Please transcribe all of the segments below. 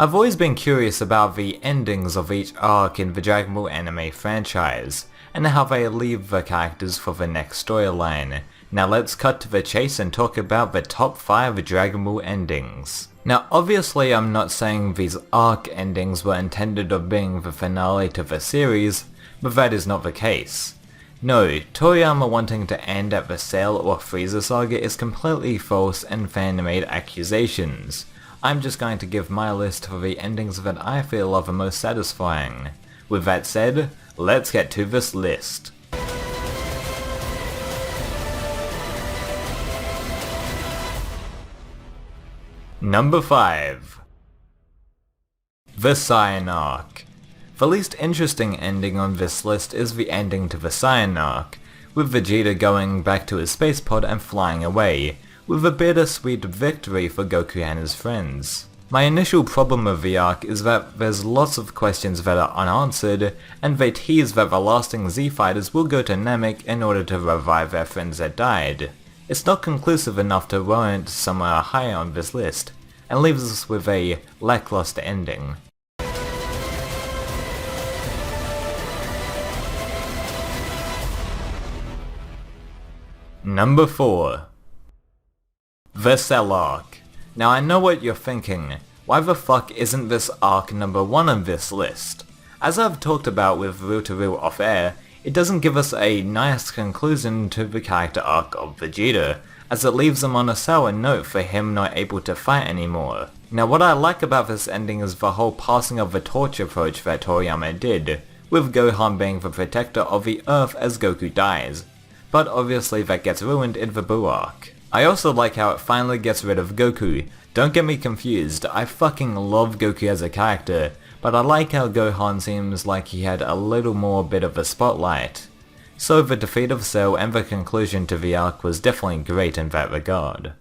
I've always been curious about the endings of each arc in the Dragon Ball anime franchise, and how they leave the characters for the next storyline. Now let's cut to the chase and talk about the top 5 Dragon Ball endings. Now obviously I'm not saying these arc endings were intended of being the finale to the series, but that is not the case. No, Toriyama wanting to end at the Cell or Freeza saga is completely false and fan-made accusations. I'm just going to give my list for the endings that I feel are the most satisfying. With that said, let's get to this list. Number 5. Visayan Arc. The least interesting ending on this list is the ending to Visayan Arc, with Vegeta going back to his space pod and flying away, with a bittersweet victory for Goku and his friends. My initial problem with the arc is that there's lots of questions that are unanswered, and they tease that the lasting Z fighters will go to Namek in order to revive their friends that died. It's not conclusive enough to warrant somewhere higher on this list, and leaves us with a lackluster ending. Number 4. The Cell Arc. Now I know what you're thinking, why the fuck isn't this arc number 1 on this list? As I've talked about with Real to Real off air, it doesn't give us a nice conclusion to the character arc of Vegeta, as it leaves him on a sour note for him not able to fight anymore. Now what I like about this ending is the whole passing of the torch approach that Toriyama did, with Gohan being the protector of the Earth as Goku dies, but obviously that gets ruined in the Buu arc. I also like how it finally gets rid of Goku. Don't get me confused, I fucking love Goku as a character, but I like how Gohan seems like he had a little more bit of a spotlight. So the defeat of Cell and the conclusion to the arc was definitely great in that regard.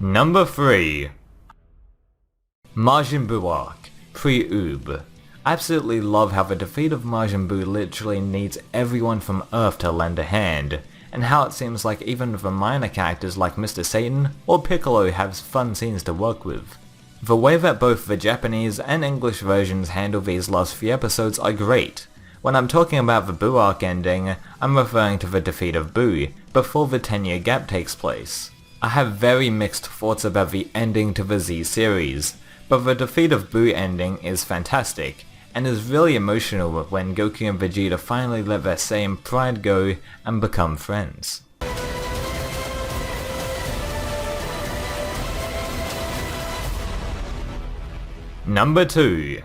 Number 3. Majinbu Arc, Pre-Oob. I absolutely love how the defeat of Majinbu literally needs everyone from Earth to lend a hand, and how it seems like even the minor characters like Mr. Satan or Piccolo have fun scenes to work with. The way that both the Japanese and English versions handle these last few episodes are great. When I'm talking about the Buu arc ending, I'm referring to the defeat of Buu, before the 10-year gap takes place. I have very mixed thoughts about the ending to the Z series, but the defeat of Buu ending is fantastic, and is really emotional when Goku and Vegeta finally let their same pride go and become friends. Number 2.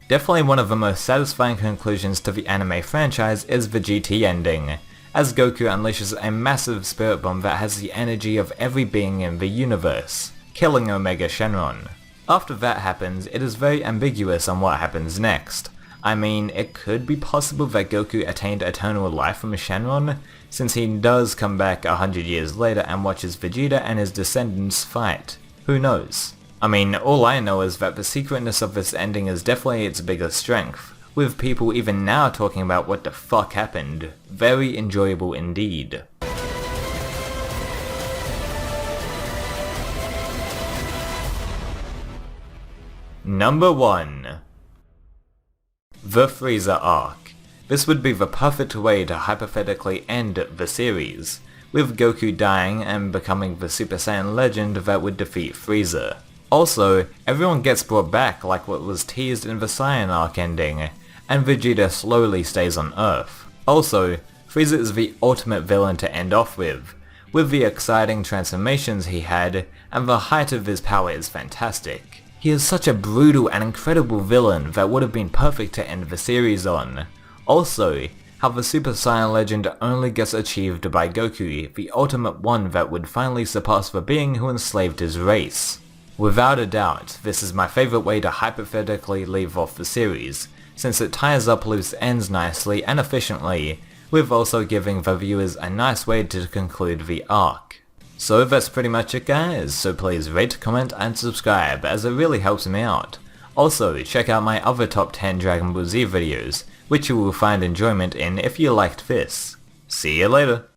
Definitely one of the most satisfying conclusions to the anime franchise is the GT ending, as Goku unleashes a massive spirit bomb that has the energy of every being in the universe, killing Omega Shenron. After that happens, it is very ambiguous on what happens next. I mean, it could be possible that Goku attained eternal life from Shenron, since he does come back 100 years later and watches Vegeta and his descendants fight. Who knows? I mean, all I know is that the secretness of this ending is definitely its biggest strength, with people even now talking about what the fuck happened. Very enjoyable indeed. Number 1. The Freeza Arc. This would be the perfect way to hypothetically end the series, with Goku dying and becoming the Super Saiyan legend that would defeat Freeza. Also, everyone gets brought back like what was teased in the Visayan Arc ending, and Vegeta slowly stays on Earth. Also, Freeza is the ultimate villain to end off with the exciting transformations he had, and the height of his power is fantastic. He is such a brutal and incredible villain that would have been perfect to end the series on. Also, how the Super Saiyan legend only gets achieved by Goku, the ultimate one that would finally surpass the being who enslaved his race. Without a doubt, this is my favorite way to hypothetically leave off the series, since it ties up loose ends nicely and efficiently, with also giving the viewers a nice way to conclude the arc. So that's pretty much it guys, so please rate, comment and subscribe as it really helps me out. Also, check out my other top 10 Dragon Ball Z videos, which you will find enjoyment in if you liked this. See you later.